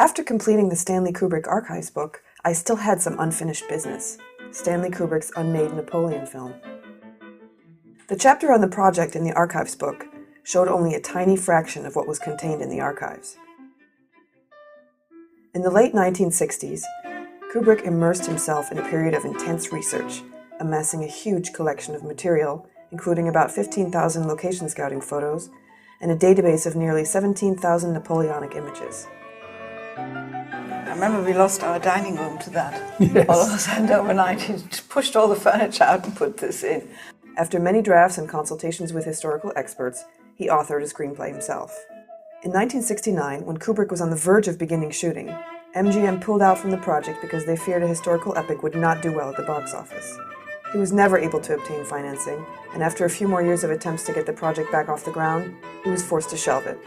After completing the Stanley Kubrick Archives book, I still had some unfinished business. Stanley Kubrick's unmade Napoleon film. The chapter on the project in the Archives book showed only a tiny fraction of what was contained in the archives. In the late 1960s, Kubrick immersed himself in a period of intense research, amassing a huge collection of material, including about 15,000 location scouting photos and a database of nearly 17,000 Napoleonic images. I remember we lost our dining room to that. Yes. All of a sudden overnight he pushed all the furniture out and put this in. After many drafts and consultations with historical experts, he authored a screenplay himself. In 1969, when Kubrick was on the verge of beginning shooting, MGM pulled out from the project because they feared a historical epic would not do well at the box office. He was never able to obtain financing, and after a few more years of attempts to get the project back off the ground, he was forced to shelve it.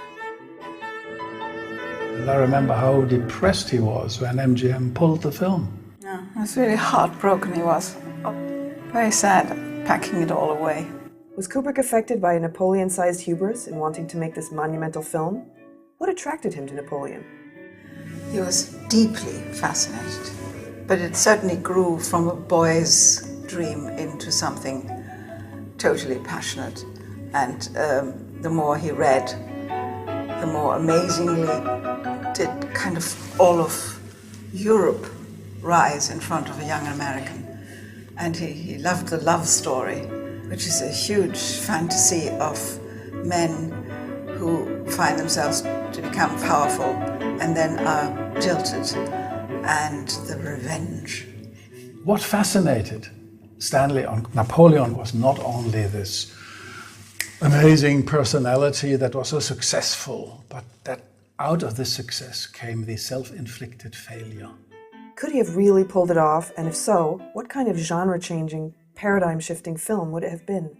And I remember how depressed he was when MGM pulled the film. Yeah, he was really heartbroken, he was. Very sad, packing it all away. Was Kubrick affected by a Napoleon-sized hubris in wanting to make this monumental film? What attracted him to Napoleon? He was deeply fascinated, but it certainly grew from a boy's dream into something totally passionate. And the more he read, the more amazingly did kind of all of Europe rise in front of a young American. And he loved the love story, which is a huge fantasy of men who find themselves to become powerful and then are jilted, and the revenge. What fascinated Stanley on Napoleon was not only this amazing personality that was so successful, but that out of this success came the self-inflicted failure. Could he have really pulled it off, and if so, what kind of genre-changing, paradigm-shifting film would it have been?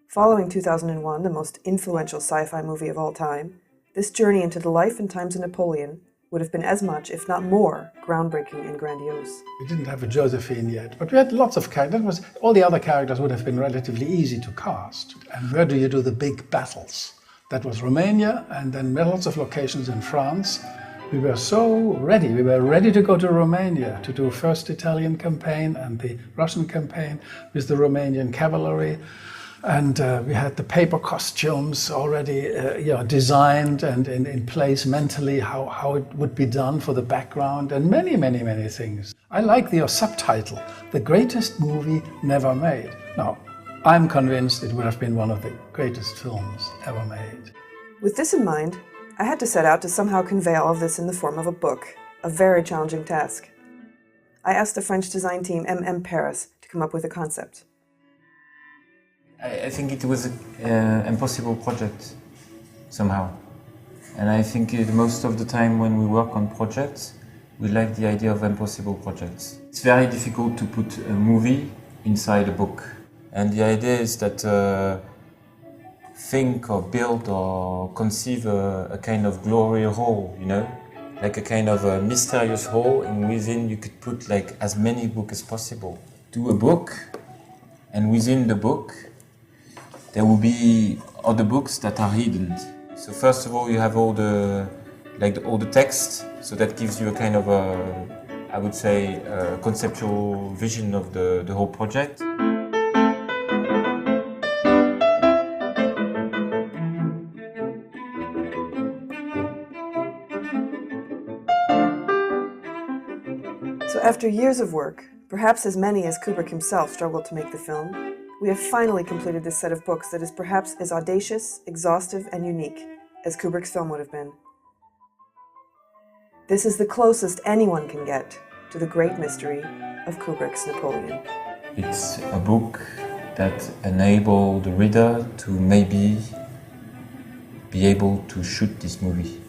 Following 2001, the most influential sci-fi movie of all time, this journey into the life and times of Napoleon would have been as much, if not more, groundbreaking and grandiose. We didn't have a Josephine yet, but we had lots of characters. All the other characters would have been relatively easy to cast. And where do you do the big battles? That was Romania, and then lots of locations in France. We were so ready. We were ready to go to Romania to do first Italian campaign and the Russian campaign with the Romanian cavalry. And we had the paper costumes already designed and in place mentally, how it would be done for the background, and many, many, many things. I like the subtitle, The Greatest Movie Never Made. Now, I'm convinced it would have been one of the greatest films ever made. With this in mind, I had to set out to somehow convey all of this in the form of a book, a very challenging task. I asked the French design team MM Paris to come up with a concept. I think it was an impossible project, somehow. And I think most of the time when we work on projects, we like the idea of impossible projects. It's very difficult to put a movie inside a book. And the idea is that think or build or conceive a kind of glory hole, you know? Like a kind of a mysterious hole, and within you could put like as many books as possible. Do a book, and within the book, there will be other books that are hidden. So first of all, you have all the text, so that gives you a kind of I would say, a conceptual vision of the whole project. So after years of work, perhaps as many as Kubrick himself struggled to make the film, we have finally completed this set of books that is perhaps as audacious, exhaustive, and unique as Kubrick's film would have been. This is the closest anyone can get to the great mystery of Kubrick's Napoleon. It's a book that enables the reader to maybe be able to shoot this movie.